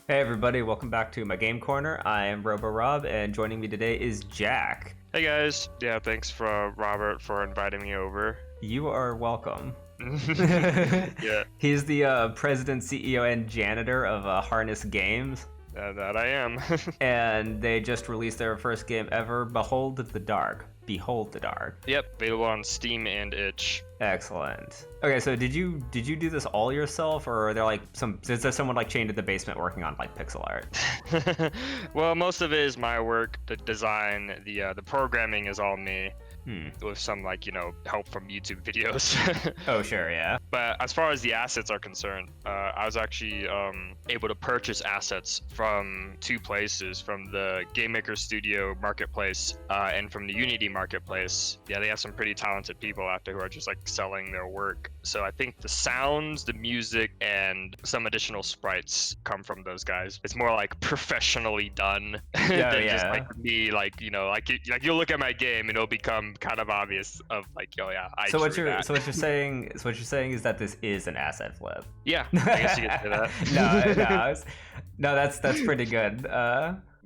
Hey everybody, welcome back to my game corner. I am Robo Rob, and joining me today is Jack. Hey guys, yeah, thanks for Robert for inviting me over. You are welcome. Yeah, He's the president, CEO, and janitor of Harness Games, that I am. and they just released their first game ever, Behold the Dark. Behold the Dark. Yep, available on Steam and Itch. Excellent. Okay, so did you do this all yourself, or are there like is there someone like chained in the basement working on like pixel art? Well, most of it is my work. The design, the programming is all me. With some help from YouTube videos. Oh sure, yeah. But as far as the assets are concerned, I was actually able to purchase assets from two places, from the Game Maker Studio marketplace and from the Unity marketplace. Yeah, they have some pretty talented people out there who are just like selling their work. So I think the sounds, the music, and some additional sprites come from those guys. It's more like professionally done than just like me, you'll look at my game and it'll become kind of obvious of like, oh yeah, so what you're saying is that this is an asset flip. Yeah, I guess you could say that. no, that's pretty good.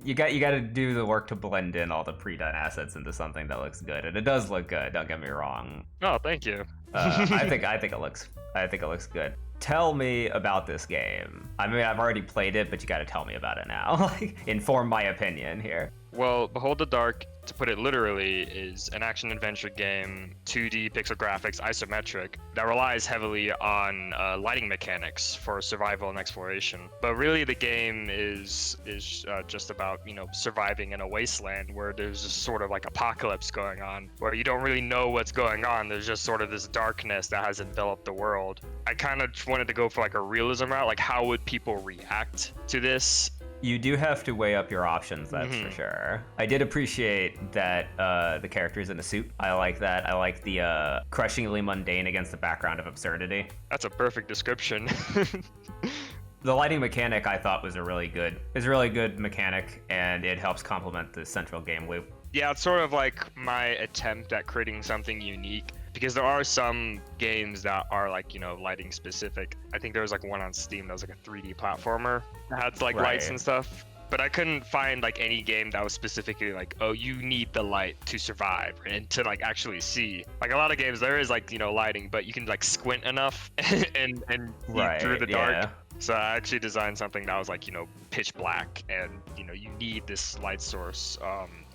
You got to do the work to blend in all the pre-done assets into something that looks good, and it does look good. Don't get me wrong. Oh, thank you. I think it looks good. Tell me about this game. I mean, I've already played it, but you got to tell me about it now. Like, inform my opinion here. Well, Behold the Dark, to put it literally, is an action-adventure game, 2D pixel graphics, isometric, that relies heavily on lighting mechanics for survival and exploration. But really, the game is just about, surviving in a wasteland where there's just sort of like apocalypse going on, where you don't really know what's going on. There's just sort of this darkness that has enveloped the world. I kind of wanted to go for like a realism route, like how would people react to this? You do have to weigh up your options, that's for sure. I did appreciate that the character's in a suit. I like that. I like the crushingly mundane against the background of absurdity. That's a perfect description. The lighting mechanic I thought was a really good mechanic, and it helps complement the central game loop. Yeah, it's sort of like my attempt at creating something unique. Because there are some games that are like, lighting specific. I think there was like one on Steam that was like a 3D platformer that had like lights and stuff. But I couldn't find like any game that was specifically like, oh, you need the light to survive and to like actually see. Like a lot of games, there is like, lighting, but you can like squint enough and see through the dark. Yeah. So I actually designed something that was like, pitch black, and you need this light source,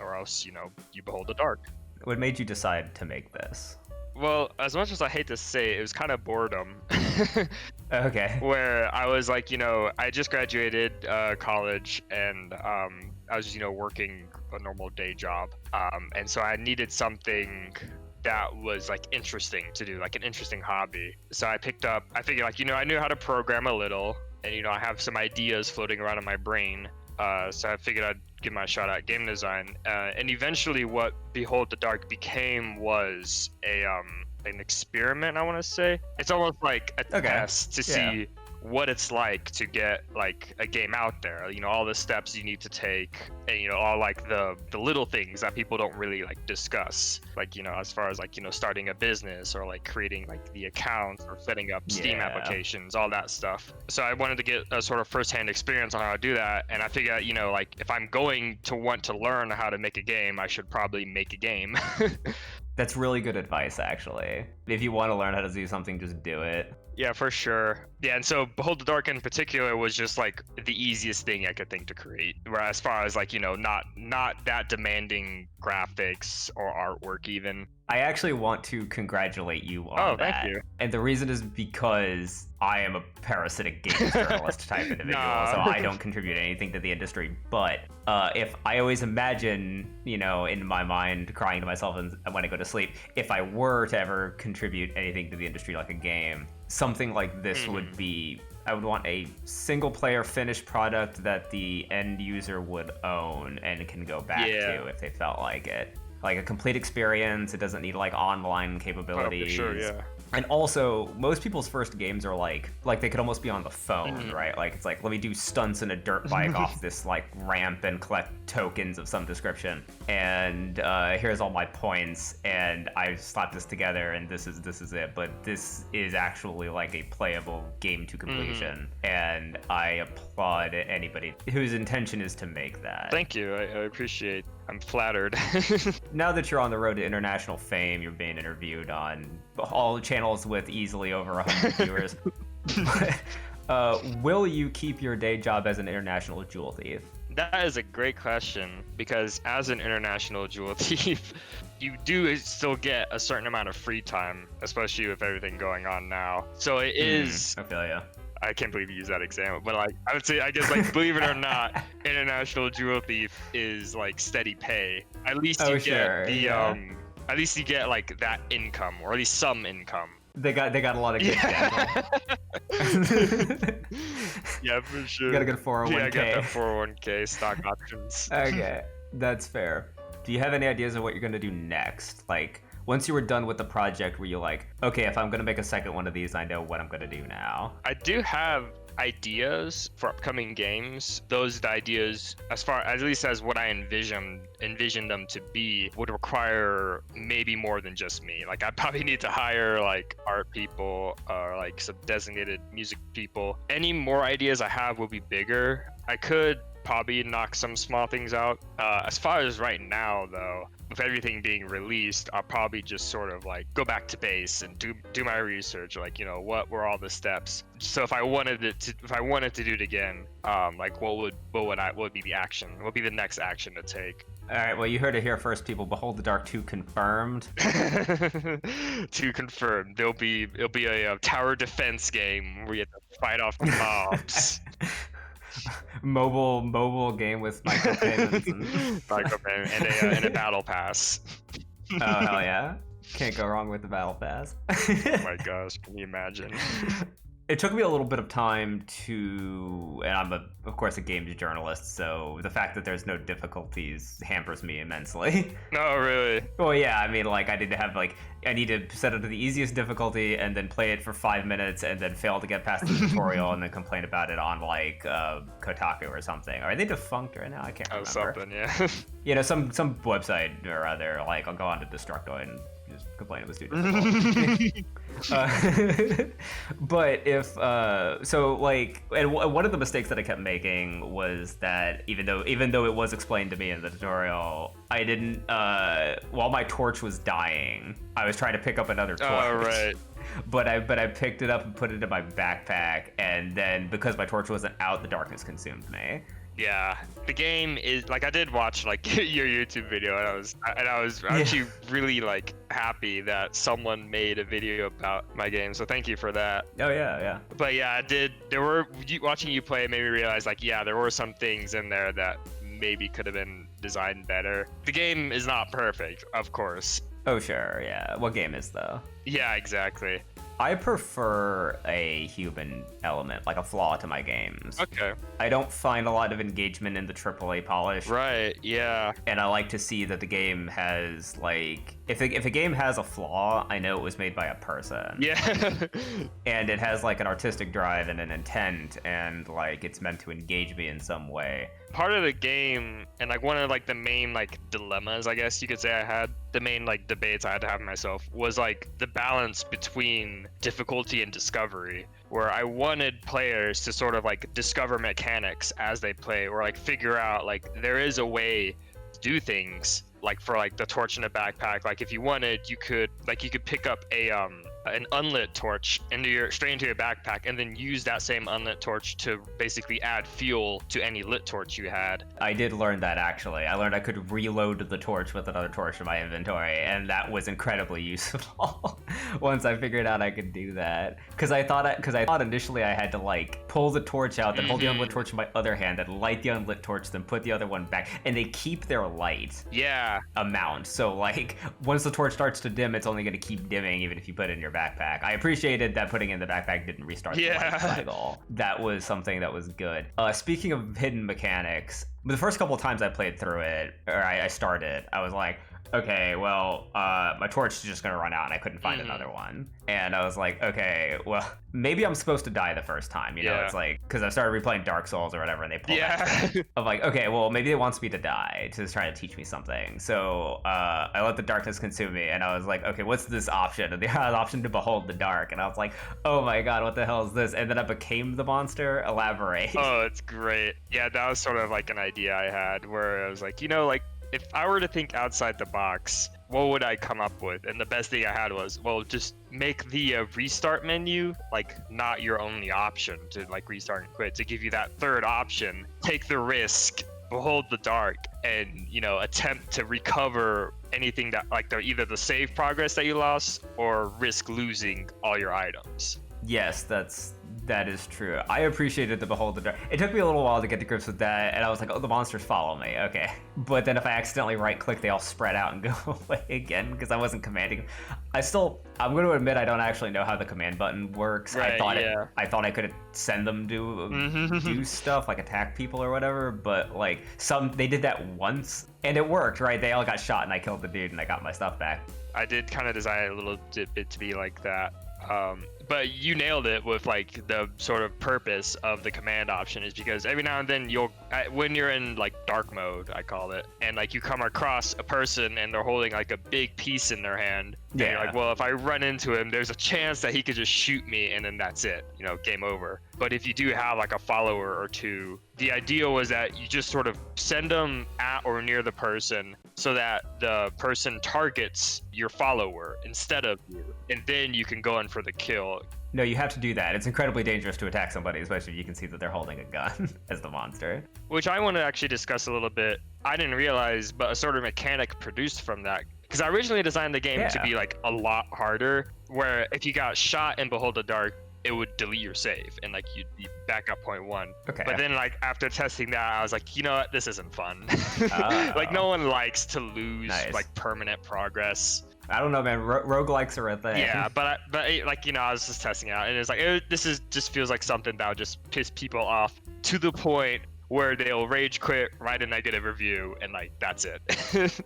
or else, you behold the dark. What made you decide to make this? Well, as much as I hate to say it, it was kind of boredom. Okay. Where I was like, I just graduated college, and I was, working a normal day job. And so I needed something that was like interesting to do, like an interesting hobby. So I figured like, I knew how to program a little, and, I have some ideas floating around in my brain. So I figured I'd give my shot at game design, and eventually what Behold the Dark became was an experiment, I want to say. It's almost like a test to see what it's like to get like a game out there, all the steps you need to take, and all like the little things that people don't really like discuss, like as far as like starting a business, or like creating like the account, or setting up Steam applications, all that stuff. So I wanted to get a sort of first-hand experience on how to do that, and I figured like if I'm going to want to learn how to make a game, I should probably make a game. That's really good advice, actually. If you want to learn how to do something, just do it. Yeah, for sure. Yeah, and so Behold the Dark in particular was just like the easiest thing I could think to create. Where as far as like, not that demanding graphics or artwork even. I actually want to congratulate you on that. Thank you. And the reason is because I am a parasitic games journalist type individual, so I don't contribute anything to the industry. But if I always imagine, in my mind, crying to myself when I go to sleep, if I were to ever contribute anything to the industry like a game, something like this would be, I would want a single player finished product that the end user would own and can go back to if they felt like it. Like a complete experience. It doesn't need like online capabilities. Oh, for sure, yeah. And also, most people's first games are like they could almost be on the phone, right? Like, it's like, let me do stunts in a dirt bike off this like ramp and collect tokens of some description. And here's all my points, and I slap this together, and this is it. But this is actually like a playable game to completion, and I applaud anybody whose intention is to make that. Thank you. I appreciate. I'm flattered. Now that you're on the road to international fame, you're being interviewed on all channels with easily over 100 viewers. Will you keep your day job as an international jewel thief? That is a great question, because as an international jewel thief, you do still get a certain amount of free time, especially with everything going on now. So it is. I feel ya. I can't believe you used that example, but like I would say, I guess, like, believe it or not, international jewel thief is like steady pay. At least you get the at least you get like that income, or at least some income. They got a lot of good Yeah, for sure. You got a good 401k. Yeah, I got that 401k, stock options. Okay, that's fair. Do you have any ideas of what you're gonna do next? Like, once you were done with the project, were you like, okay, if I'm gonna make a second one of these, I know what I'm gonna do now? I do have ideas for upcoming games. Those ideas, as far at least as what I envisioned them to be, would require maybe more than just me. Like, I probably need to hire like art people or like some designated music people. Any more ideas I have will be bigger. I could probably knock some small things out. As far as right now, though, with everything being released, I'll probably just sort of like go back to base and do my research. Like, what were all the steps? So if I wanted to do it again, like what would be the action? What would be the next action to take? All right, well, you heard it here first, people. Behold the Dark 2 confirmed. 2 confirmed. It'll be a tower defense game where you have to fight off the mobs. mobile game with micropayments and a battle pass. Oh, hell yeah. Can't go wrong with the battle pass. Oh my gosh, can you imagine? It took me a little bit of time and I'm of course a games journalist, so the fact that there's no difficulties hampers me immensely. No, really? Well, yeah, I mean, like, I need to set it to the easiest difficulty and then play it for 5 minutes and then fail to get past the tutorial and then complain about it on like Kotaku or something. Are they defunct right now? I can't remember. Something, yeah. Some website or other, like, I'll go on to Destructoid and just complain it was too difficult. But and one of the mistakes that I kept making was that even though it was explained to me in the tutorial, I didn't while my torch was dying, I was trying to pick up another torch. Oh, right. But I picked it up and put it in my backpack, and then because my torch wasn't out, the darkness consumed me. Yeah, the game is like, I did watch like your YouTube video, and I was actually really like happy that someone made a video about my game. So thank you for that. Oh yeah. But yeah, watching you play made me realize, like, yeah, there were some things in there that maybe could have been designed better. The game is not perfect, of course. Oh sure, yeah. What game is though? Yeah, exactly. I prefer a human element, like a flaw to my games. Okay. I don't find a lot of engagement in the AAA polish. Right, yeah. And I like to see that the game has, like, if a game has a flaw, I know it was made by a person. Yeah. And it has, like, an artistic drive and an intent, and, like, it's meant to engage me in some way. Part of the game, and like one of like the main like dilemmas, I guess you could say, I had, the main like debates I had to have myself, was like the balance between difficulty and discovery, where I wanted players to sort of like discover mechanics as they play, or like figure out like there is a way to do things. Like for like the torch in a backpack, like if you wanted, you could pick up an unlit torch straight into your backpack, and then use that same unlit torch to basically add fuel to any lit torch you had. I did learn that, actually. I learned I could reload the torch with another torch in my inventory, and that was incredibly useful once I figured out I could do that. Because I thought initially I had to like pull the torch out, then hold the unlit torch in my other hand, then light the unlit torch, then put the other one back, and they keep their light. Yeah. Amount. So like once the torch starts to dim, it's only going to keep dimming even if you put it in your backpack. I appreciated that putting it in the backpack didn't restart the light cycle. That was something that was good. Speaking of hidden mechanics, the first couple of times I played through it, or I started, I was like, okay, well, my torch is just gonna run out and I couldn't find another one. And I was like, okay, well, maybe I'm supposed to die the first time, you know? It's like, because I started replaying Dark Souls or whatever, and they pulled that trick. I'm like, okay, well, maybe it wants me to die to try to teach me something. So I let the darkness consume me, and I was like, okay, what's this option? And they had an option to behold the dark, and I was like, oh my god, what the hell is this? And then I became the monster. Elaborate. Oh, it's great. Yeah, that was sort of like an idea I had where I was like, you know, like, if I were to think outside the box, what would I come up with? And the best thing I had was, well, just make the restart menu like not your only option to like restart and quit, to give you that third option. Take the risk, behold the dark, and, you know, attempt to recover anything that like either the save progress that you lost or risk losing all your items. Yes, that is true. I appreciated the Behold the Dark. It took me a little while to get to grips with that, and I was like, oh, the monsters follow me, okay. But then if I accidentally right-click, they all spread out and go away again, because I wasn't commanding. I'm going to admit I don't actually know how the command button works. Right, I thought I could send them to do stuff, like attack people or whatever, but like they did that once, and it worked, right? They all got shot, and I killed the dude, and I got my stuff back. I did kind of design it a little bit to be like that. But you nailed it with like the sort of purpose of the command option is because every now and then when you're in like dark mode, I call it, and like you come across a person and they're holding like a big piece in their hand. And you're like, well, if I run into him, there's a chance that he could just shoot me and then that's it, you know, game over. But if you do have like a follower or two, the idea was that you just sort of send them at or near the person so that the person targets your follower instead of you, and then you can go in for the kill. No, you have to do that. It's incredibly dangerous to attack somebody, especially if you can see that they're holding a gun as the monster. Which I want to actually discuss a little bit. I didn't realize, but a sort of mechanic produced from that. Because I originally designed the game to be like a lot harder, where if you got shot in Behold the Dark, it would delete your save and like you'd be back up point one. Okay. But then like after testing that, I was like, you know what, this isn't fun. Like no one likes to lose like permanent progress. I don't know, man. Roguelikes are a thing. Yeah, but like, you know, I was just testing it out, and it's like just feels like something that would just piss people off to the point where they'll rage quit, write a negative review, and like that's it.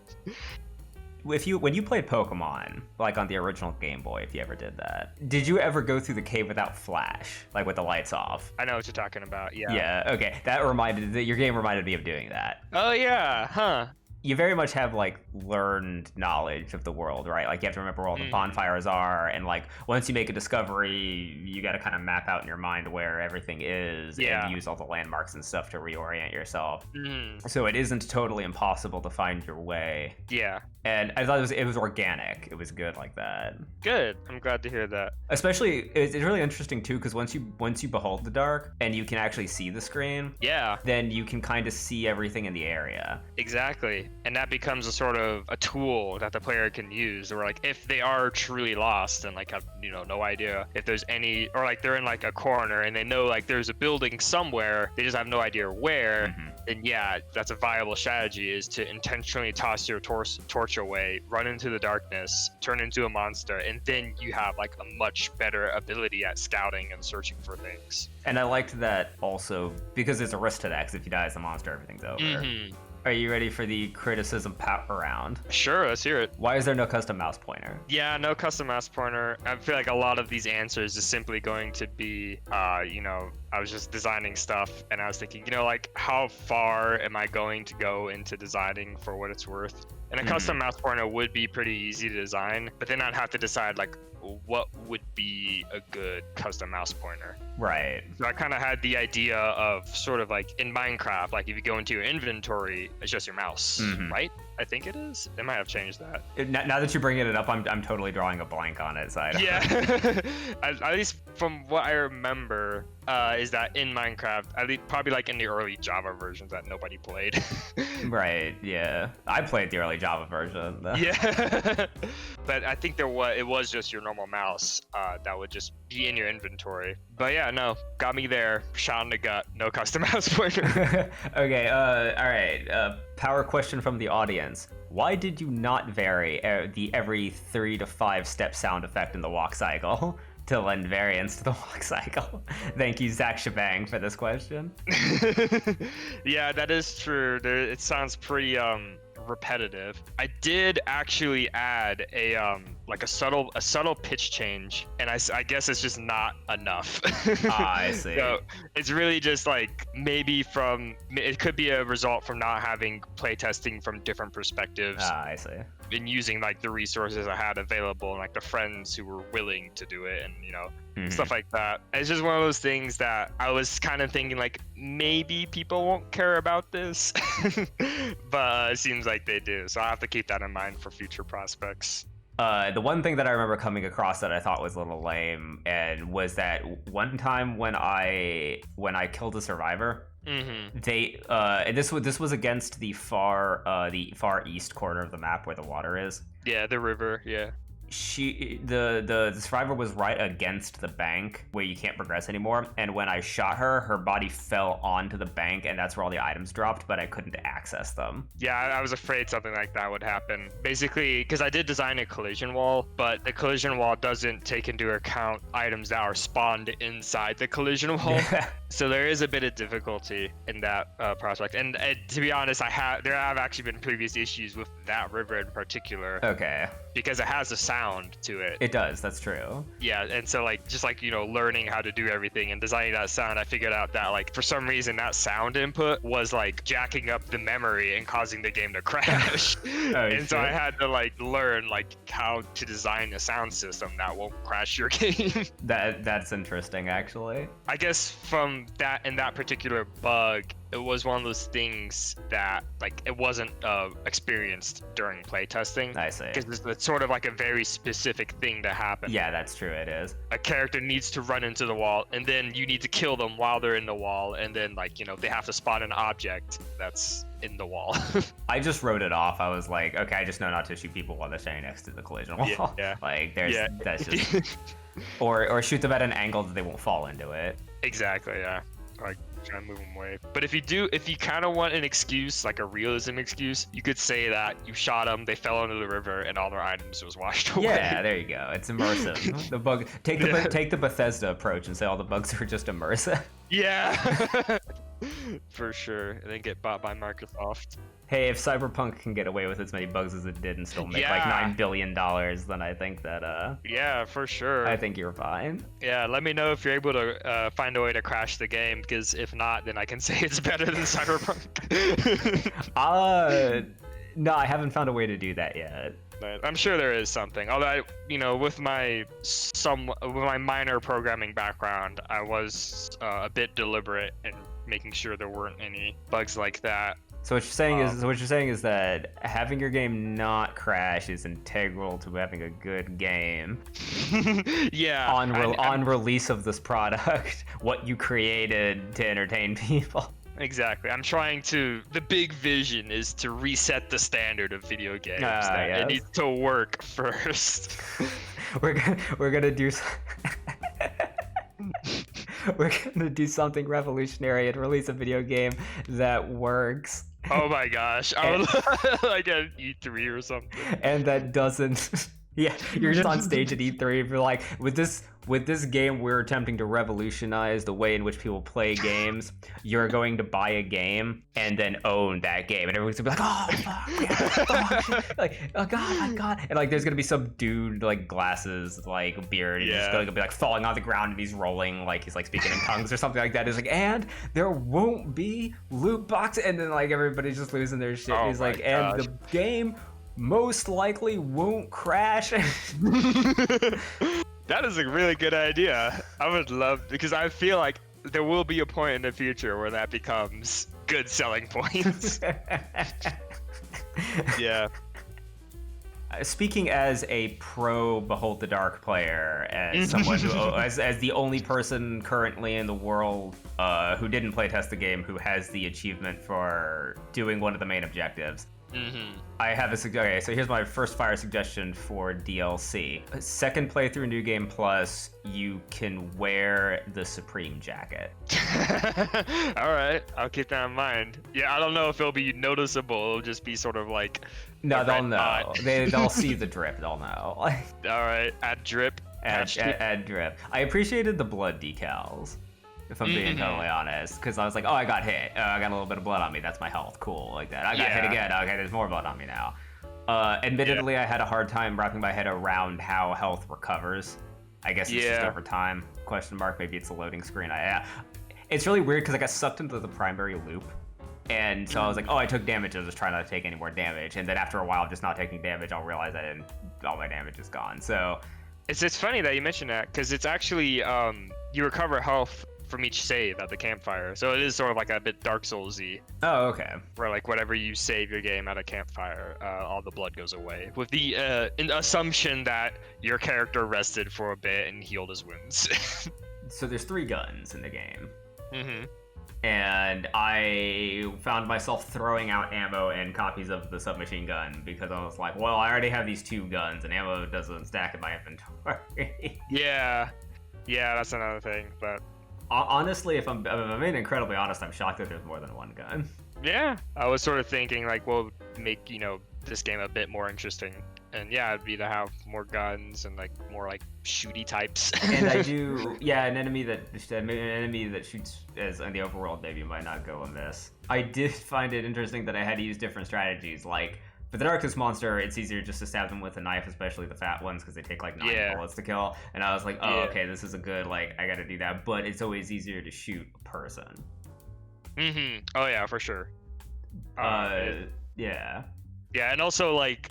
When you played Pokemon, like on the original Game Boy, if you ever did that, did you ever go through the cave without flash, like with the lights off? I know what you're talking about. Yeah. Yeah. Okay. Your game reminded me of doing that. Oh yeah. Huh. You very much have like learned knowledge of the world, right? Like you have to remember where all the bonfires are, and like once you make a discovery, you got to kind of map out in your mind where everything is and use all the landmarks and stuff to reorient yourself. So it isn't totally impossible to find your way. Yeah. And I thought it was organic. It was good like that. Good. I'm glad to hear that. Especially, it's really interesting too, because once you behold the dark and you can actually see the screen, then you can kind of see everything in the area. Exactly. And that becomes a sort of a tool that the player can use, or like if they are truly lost and like have, you know, no idea if there's any, or like they're in like a corner and they know like there's a building somewhere, they just have no idea where. Then that's a viable strategy, is to intentionally toss your torch away, run into the darkness, turn into a monster, and then you have like a much better ability at scouting and searching for things. And I liked that also because there's a risk to that, because if you die as a monster, everything's over. Are you ready for the criticism power round? Sure, let's hear it. Why is there no custom mouse pointer? Yeah, no custom mouse pointer. I feel like a lot of these answers is simply going to be, you know, I was just designing stuff and I was thinking, you know, like how far am I going to go into designing for what it's worth? And a custom mouse pointer would be pretty easy to design, but then I'd have to decide like what would be a good custom mouse pointer. Right. So I kind of had the idea of sort of like in Minecraft, like if you go into your inventory, it's just your mouse, right? I think it is. They might have changed that. Now that you're bringing it up, I'm totally drawing a blank on it. So At least from what I remember, is that in Minecraft, at least probably like in the early Java versions that nobody played. Right. Yeah. I played the early Java version. Yeah. But I think it was just your normal mouse that would just be in your inventory. But yeah, no, got me there. Shot in the gut. No custom mouse pointer. Okay. All right. Power question from the audience. Why did you not vary the every 3 to 5 step sound effect in the walk cycle to lend variance to the walk cycle? Thank you, Zach Shabang, for this question. Yeah, that is true. It sounds pretty repetitive. I did actually add a like a subtle pitch change, and I guess it's just not enough. I see. So it's really just like maybe it could be a result from not having playtesting from different perspectives I see. and using like the resources I had available and like the friends who were willing to do it, and stuff like that. It's just one of those things that I was kind of thinking like maybe people won't care about this, but it seems like they do. So I'll have to keep that in mind for future prospects. The one thing that I remember coming across that I thought was a little lame, and was that one time when I killed a survivor, they and this was against the far east corner of the map where the water is. Yeah, the river. Yeah. The survivor was right against the bank where you can't progress anymore, and when I shot her, her body fell onto the bank, and that's where all the items dropped, but I couldn't access them. Yeah, I was afraid something like that would happen. Basically, because I did design a collision wall, but the collision wall doesn't take into account items that are spawned inside the collision wall. So there is a bit of difficulty in that prospect. And to be honest, there have actually been previous issues with that river in particular. Okay. Because it has a sound to it. It does, that's true. Yeah, and so just learning how to do everything and designing that sound, I figured out that like for some reason that sound input was like jacking up the memory and causing the game to crash. So I had to learn how to design a sound system that won't crash your game. That's interesting, actually. I guess from that particular bug, it was one of those things that it wasn't experienced during playtesting. I see. Because it's sort of like a very specific thing to happen. Yeah, that's true. It is. A character needs to run into the wall, and then you need to kill them while they're in the wall, and then they have to spot an object that's in the wall. I just wrote it off. I was like, okay, I just know not to shoot people while they're standing next to the collision wall. Yeah. That's just or shoot them at an angle that they won't fall into it. Exactly. Yeah. Try to move them away. But if you kind of want an excuse, like a realism excuse, you could say that you shot them, they fell into the river, and all their items was washed away. Yeah, there you go. It's immersive. The bug take the Bethesda approach and say all the bugs are just immersive. Yeah. For sure. And then get bought by Microsoft. Hey, if Cyberpunk can get away with as many bugs as it did and still make like $9 billion, then I think that yeah, for sure. I think you're fine. Yeah, let me know if you're able to find a way to crash the game, because if not, then I can say it's better than Cyberpunk. No, I haven't found a way to do that yet. But I'm sure there is something. Although with my minor programming background, I was a bit deliberate in making sure there weren't any bugs like that. So what you're saying is that having your game not crash is integral to having a good game. Yeah. On release of this product, what you created to entertain people. Exactly. The big vision is to reset the standard of video games. It needs to work first. We're gonna do. We're gonna do something revolutionary and release a video game that works. Oh my gosh! I would like an E3 or something. And that doesn't. Yeah, you're just on stage at E3. You're like, with this game, we're attempting to revolutionize the way in which people play games. You're going to buy a game and then own that game, and everyone's gonna be like, oh fuck, yeah, like, oh god, and there's gonna be some dude glasses, beard, and he's gonna be falling on the ground and he's rolling he's speaking in tongues or something like that. It's and there won't be loot boxes, and then everybody's just losing their shit. He's and the game most likely won't crash. That is a really good idea. I would love, because I feel like there will be a point in the future where that becomes good selling points. Yeah. Speaking as a pro Behold the Dark player, as someone who, as the only person currently in the world who didn't playtest the game who has the achievement for doing one of the main objectives, I have okay, so here's my first fire suggestion for DLC. Second playthrough New Game Plus, you can wear the Supreme jacket. All right, I'll keep that in mind. Yeah, I don't know if it'll be noticeable. It'll just be sort of no, they'll know. They'll see the drip. They'll know. All right, add drip. Add drip. I appreciated the blood decals. if I'm being totally honest, because I was like, oh, I got hit. I got a little bit of blood on me. That's my health. Cool, like that. I got hit again. Okay, there's more blood on me now. Admittedly, I had a hard time wrapping my head around how health recovers. I guess it's just over time. Question mark. Maybe it's a loading screen. It's really weird because I got sucked into the primary loop. And so I was like, oh, I took damage. I was just trying not to take any more damage. And then after a while, just not taking damage, I'll realize all my damage is gone. So it's funny that you mentioned that, because it's actually you recover health from each save at the campfire. So it is sort of like a bit Dark Souls-y. Oh, okay. Where like whatever you save your game at a campfire, all the blood goes away. With the assumption that your character rested for a bit and healed his wounds. So there's 3 guns in the game. Mm-hmm. And I found myself throwing out ammo and copies of the submachine gun because I was like, well, I already have these 2 guns and ammo doesn't stack in my inventory. Yeah, that's another thing. But honestly, if I'm being incredibly honest, I'm shocked that there's more than 1 gun. Yeah, I was sort of thinking like, well, make this game a bit more interesting. And yeah, it'd be to have more guns and like more like shooty types. And I do, an enemy that shoots as in the overworld maybe might not go amiss. I did find it interesting that I had to use different strategies. Like for the Darkest monster, it's easier just to stab them with a knife, especially the fat ones, because they take like 9 bullets to kill. And I was like, oh, okay, this is a good I got to do that. But it's always easier to shoot a person. Mm-hmm. Oh yeah, for sure. Yeah. Yeah, and also like.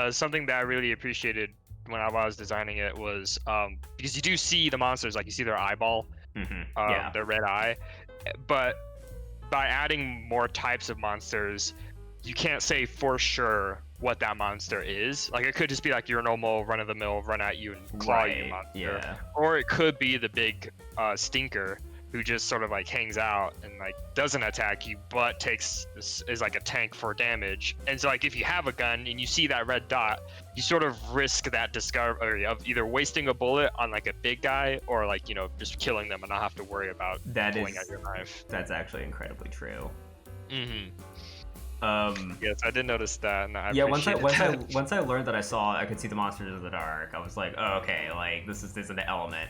Something that I really appreciated when I was designing it was because you do see the monsters, like you see their eyeball, their red eye, but by adding more types of monsters, you can't say for sure what that monster is. Like it could just be like your normal run-of-the-mill run at you and claw you monster, or it could be the big stinker who just sort of like hangs out and like doesn't attack you but is like a tank for damage. And so like if you have a gun and you see that red dot, you sort of risk that discovery of either wasting a bullet on like a big guy or like just killing them and not have to worry about pulling out your knife. That's actually incredibly true. Yes, I did notice that. And once I learned that I could see the monsters in the dark, I was like, oh, okay, like this is an element.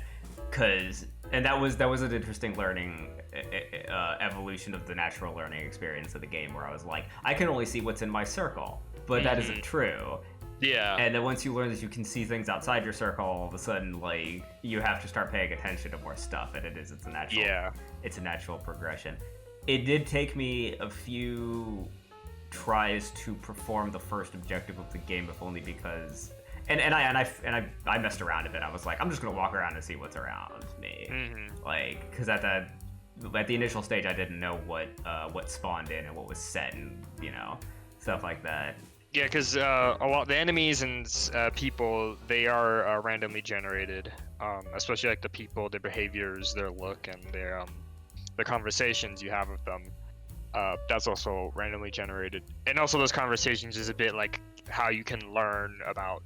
And that was an interesting learning evolution of the natural learning experience of the game, where I was like, I can only see what's in my circle, but that isn't true. Yeah. And then once you learn that you can see things outside your circle, all of a sudden, like, you have to start paying attention to more stuff, and it's a natural progression. It did take me a few tries to perform the first objective of the game, if only because. And I messed around a bit. I was like, I'm just gonna walk around and see what's around me, like, because at the initial stage, I didn't know what spawned in and what was set, and stuff like that. Yeah, because a lot the enemies and people, they are randomly generated, especially like the people, their behaviors, their look, and their the conversations you have with them. That's also randomly generated, and also those conversations is a bit like how you can learn about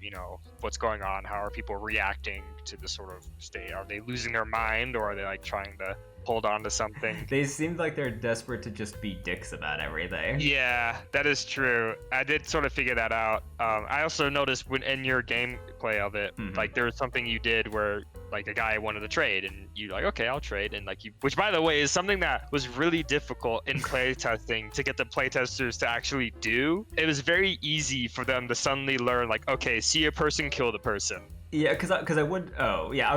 what's going on. How are people reacting to the sort of state? Are they losing their mind, or are they like trying to hold on to something? They seemed like they're desperate to just be dicks about everything. Yeah, that is true. I did sort of figure that out. I also noticed when in your gameplay of it, like there was something you did where like a guy wanted to trade, and you like, okay, I'll trade, and like which by the way is something that was really difficult in playtesting to get the playtesters to actually do. It was very easy for them to suddenly learn, like, okay, see a person, kill the person. Yeah, because I would. Oh, yeah,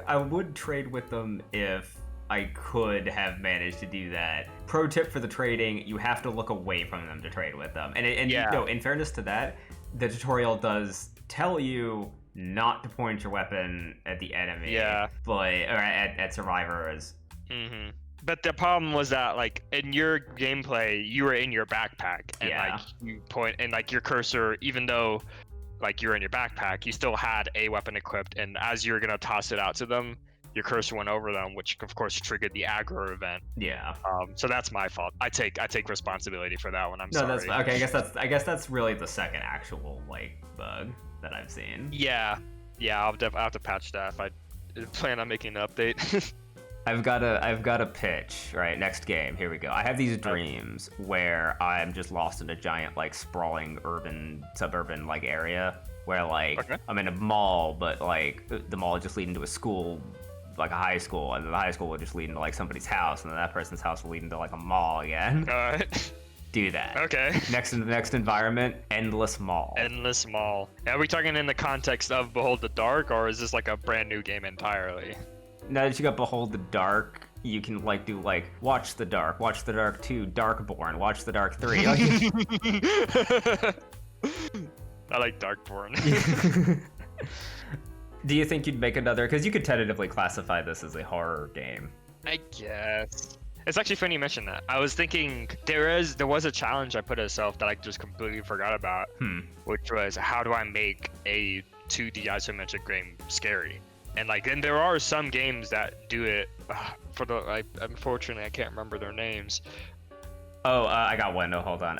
I would trade with them if I could have managed to do that. Pro tip for the trading: you have to look away from them to trade with them. And in fairness to that, the tutorial does tell you not to point your weapon at the enemy, but at survivors. But the problem was that, like, in your gameplay, you were in your backpack, and like you point, and like your cursor, even though like you're in your backpack, you still had a weapon equipped, and as you're gonna toss it out to them, your cursor went over them, which of course triggered the aggro event. Yeah. So that's my fault. I take responsibility for that one. I'm sorry. That's okay. I guess that's really the second actual like bug that I've seen. Yeah. I'll have to patch that if I plan on making an update. I've got a pitch, right? Next game, here we go. I have these dreams where I'm just lost in a giant, like, sprawling suburban, like, area where, like, I'm in a mall, but, like, the mall just leading to a school like a high school, and then the high school will just lead into like somebody's house, and then that person's house will lead into like a mall again. Do that. Okay. Next environment, endless mall. Endless mall. Are we talking in the context of Behold the Dark, or is this like a brand new game entirely? Now that you got Behold the Dark, you can like do like Watch the Dark 2, Darkborn, Watch the Dark 3. I like Darkborn. Do you think you'd make another? Because you could tentatively classify this as a horror game. I guess. It's actually funny you mentioned that. I was thinking there was a challenge I put myself that I just completely forgot about, which was how do I make a 2D isometric game scary? And like, then there are some games that do it. Unfortunately, I can't remember their names. Oh, I got one. No, hold on.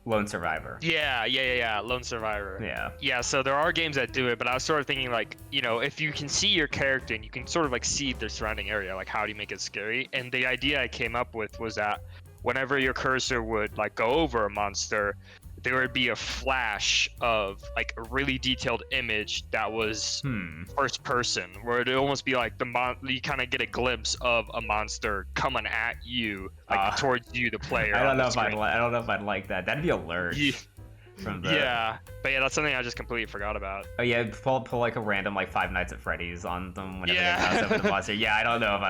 Lone Survivor. Yeah. Lone Survivor. Yeah, so there are games that do it, but I was sort of thinking like, you know, if you can see your character and you can sort of like see the surrounding area, like how do you make it scary? And the idea I came up with was that whenever your cursor would like go over a monster, there would be a flash of like a really detailed image that was first person, where it'd almost be like you kind of get a glimpse of a monster coming at you, like towards you, the player. I don't know if I'd like that. That'd be a lurch. From the... Yeah, but yeah, that's something I just completely forgot about. Oh yeah, pull like a random like Five Nights at Freddy's on them whenever they pass over the monster. Yeah, I don't know if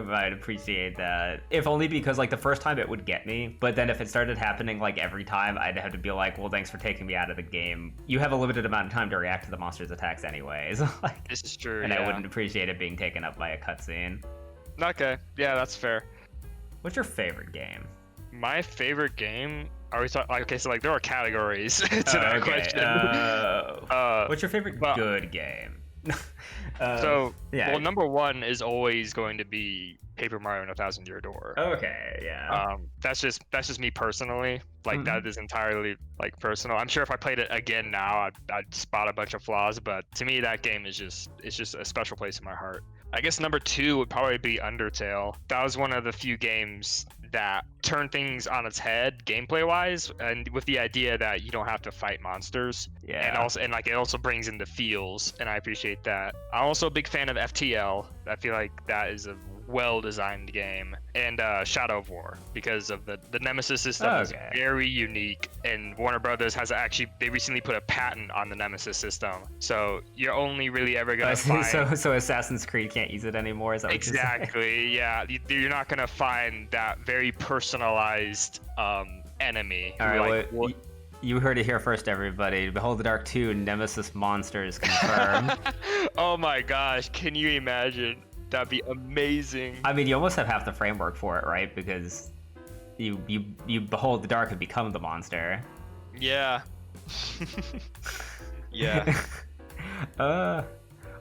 I'd appreciate that. If only because like the first time it would get me, but then if it started happening like every time, I'd have to be like, well, thanks for taking me out of the game. You have a limited amount of time to react to the monster's attacks anyways. Like, this is true. And I wouldn't appreciate it being taken up by a cutscene. Okay, yeah, that's fair. What's your favorite game? My favorite game? Are we talking? Okay, so like there are categories to that question. What's your favorite good game? Well, number one is always going to be Paper Mario and a Thousand Year Door. Okay, yeah. That's just me personally. Like that is entirely like personal. I'm sure if I played it again now, I'd spot a bunch of flaws, but to me that game is just a special place in my heart. I guess number two would probably be Undertale. That was one of the few games that turned things on its head gameplay wise, and with the idea that you don't have to fight monsters. Yeah. And like it also brings in the feels, and I appreciate that. I'm also a big fan of FTL. I feel like that is a well-designed game, and Shadow of War, because of the Nemesis system is very unique, and Warner Brothers they recently put a patent on the Nemesis system, so you're only really ever gonna find. So Assassin's Creed can't use it anymore. Is that exactly? Yeah, you're not gonna find that very personalized enemy. All right, you heard it here first, everybody. Behold the Dark 2 Nemesis monsters confirmed. Oh my gosh, can you imagine? That'd be amazing. I mean, you almost have half the framework for it, right? Because you behold the dark and become the monster. Yeah. Yeah. Well,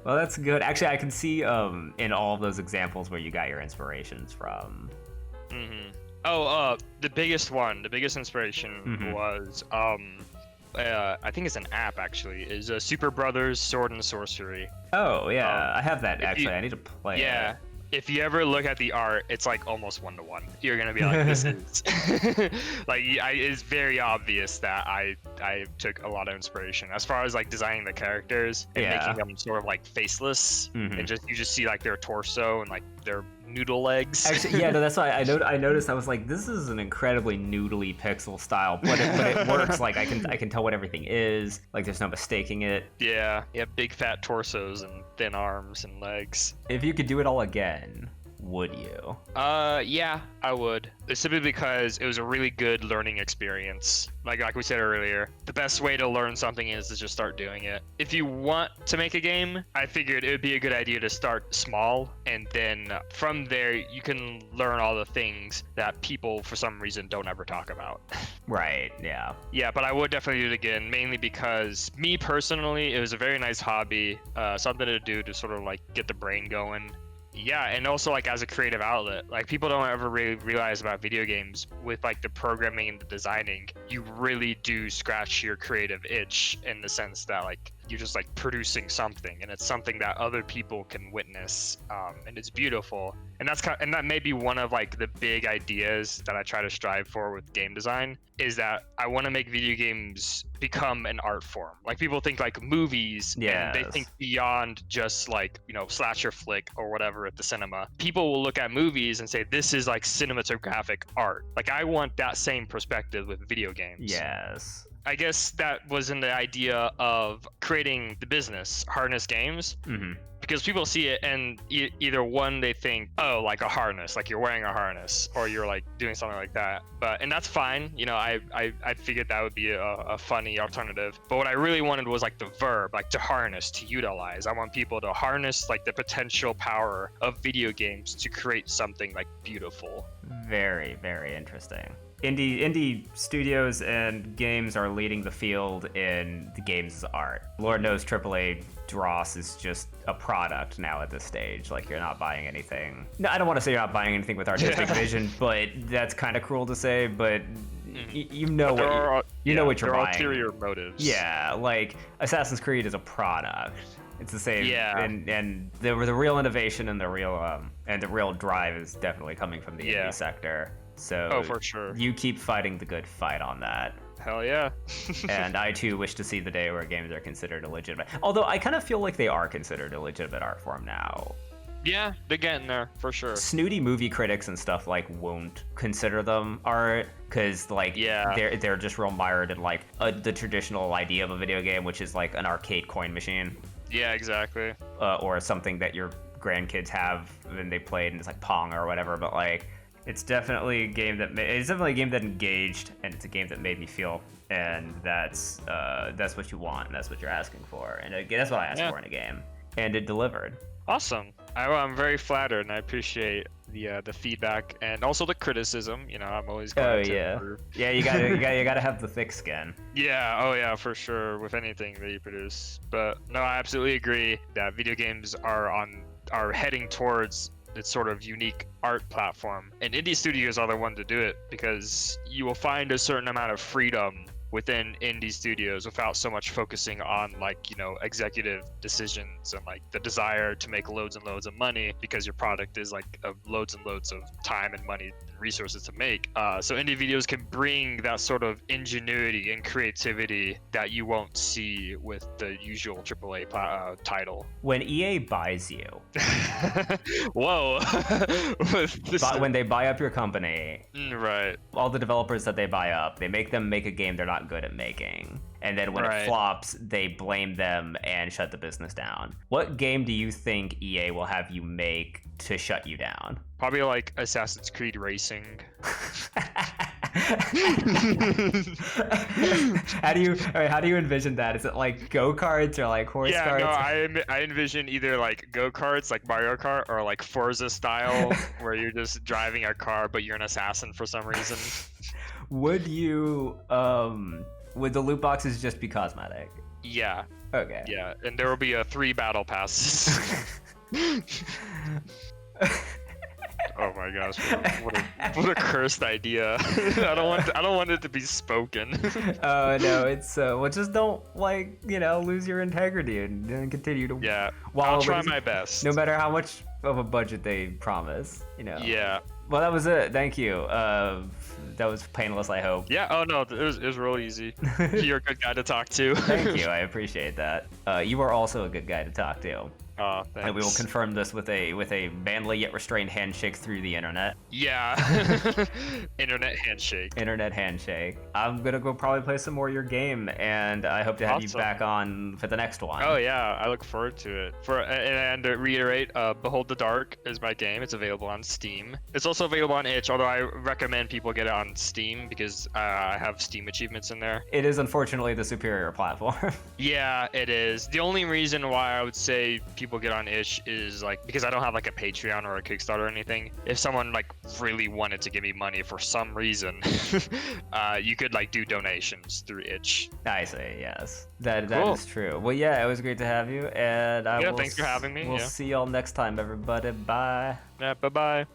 that's good. Actually, I can see in all of those examples where you got your inspirations from. The biggest inspiration was I think it's an app actually, is Super Brothers Sword and Sorcery. Oh yeah, I have that actually. I need to play it. Yeah, if you ever look at the art, it's like almost 1-to-1. You're gonna be like, this is like, it's very obvious that I took a lot of inspiration as far as like designing the characters and making them sort of like faceless, and you just see like their torso and like their noodle legs. Actually, yeah, no, that's why I noticed. I was like, this is an incredibly noodly pixel style, but it works. Like I can tell what everything is. Like there's no mistaking it. Yeah, big fat torsos and thin arms and legs. If you could do it all again, would you? Yeah, I would. It's simply because it was a really good learning experience. Like we said earlier, the best way to learn something is to just start doing it. If you want to make a game, I figured it would be a good idea to start small, and then from there you can learn all the things that people for some reason don't ever talk about. Right, yeah. Yeah, but I would definitely do it again, mainly because me personally, it was a very nice hobby, something to do to sort of like get the brain going. Yeah, and also like as a creative outlet, like people don't ever really realize about video games with like the programming and the designing, you really do scratch your creative itch in the sense that like you're just like producing something, and it's something that other people can witness, and it's beautiful. And and that may be one of like the big ideas that I try to strive for with game design, is that I want to make video games become an art form. Like people think like movies, and they think beyond just like, you know, slasher flick or whatever at the cinema. People will look at movies and say this is like cinematographic art. Like I want that same perspective with video games. Yes. I guess that was in the idea of creating the business, Harness Games. Mm-hmm. Because people see it and either one, they think, oh, like a harness, like you're wearing a harness, or you're like doing something like that. And that's fine. You know, I figured that would be a funny alternative. But what I really wanted was like the verb, like to harness, to utilize. I want people to harness like the potential power of video games to create something like beautiful. Very, very interesting. Indie studios and games are leading the field in the games art. Lord knows AAA dross is just a product now at this stage. Like you're not buying anything. No, I don't want to say you're not buying anything with artistic vision, but that's kind of cruel to say. But you know what you know what you're buying. There are ulterior motives. Yeah, like Assassin's Creed is a product. It's the same. Yeah. And the real innovation and the real drive is definitely coming from the indie sector. So for sure. You keep fighting the good fight on that. Hell yeah. And I too wish to see the day where games are considered a legitimate. Although I kind of feel like they are considered a legitimate art form now. Yeah, they're getting there for sure. Snooty movie critics and stuff like won't consider them art because like they're just real mired in like the traditional idea of a video game, which is like an arcade coin machine. Yeah, exactly. Or something that your grandkids have and they played, and it's like Pong or whatever. But like, it's definitely a game that engaged, and it's a game that made me feel, and that's what you want, and that's what you're asking for, and that's what I asked for in a game, and it delivered. Awesome. I'm very flattered, and I appreciate the feedback and also the criticism. You know, I'm always glad to improve. Yeah, you gotta have the thick skin. Yeah, oh yeah, for sure, with anything that you produce. But no, I absolutely agree that video games are heading towards its sort of unique art platform, and indie studios are the one to do it, because you will find a certain amount of freedom within indie studios without so much focusing on like, you know, executive decisions and like the desire to make loads and loads of money, because your product is like loads and loads of time and money and resources to make. So indie videos can bring that sort of ingenuity and creativity that you won't see with the usual AAA title. When EA buys you, whoa, when they buy up your company, right? All the developers that they buy up, they make them make a game they're not good at making, and then when it flops, they blame them and shut the business down. What game do you think EA will have you make to shut you down? Probably like Assassin's Creed Racing. How do you envision that? Is it like go-karts or like horse carts? Yeah, no, I envision either like go-karts like Mario Kart, or like Forza style where you're just driving a car but you're an assassin for some reason. Would the loot boxes just be cosmetic? Yeah. Okay. Yeah, and there will be 3 battle passes. Oh my gosh, what a cursed idea. I don't want it to be spoken. Oh no, it's well, just don't lose your integrity and continue to I'll try my best. No matter how much of a budget they promise, Yeah. Well, that was it. Thank you. That was painless, I hope. Yeah, oh no, it was real easy. You're a good guy to talk to. Thank you, I appreciate that. You are also a good guy to talk to. Oh, thanks. And we will confirm this with a manly yet restrained handshake through the internet. Yeah. Internet handshake. Internet handshake. I'm gonna go probably play some more of your game, and I hope to have you back on for the next one. Oh yeah, I look forward to it. And to reiterate, Behold the Dark is my game. It's available on Steam. It's also available on itch, although I recommend people get it on Steam because I have Steam achievements in there. It is unfortunately the superior platform. Yeah, it is. The only reason why I would say people get on itch is because I don't have a Patreon or a Kickstarter or anything. If someone really wanted to give me money for some reason, you could do donations through itch. I see. Yes, that is true. Well, yeah, it was great to have you, and thanks for having me. We'll see y'all next time, everybody. Bye. Yeah, bye.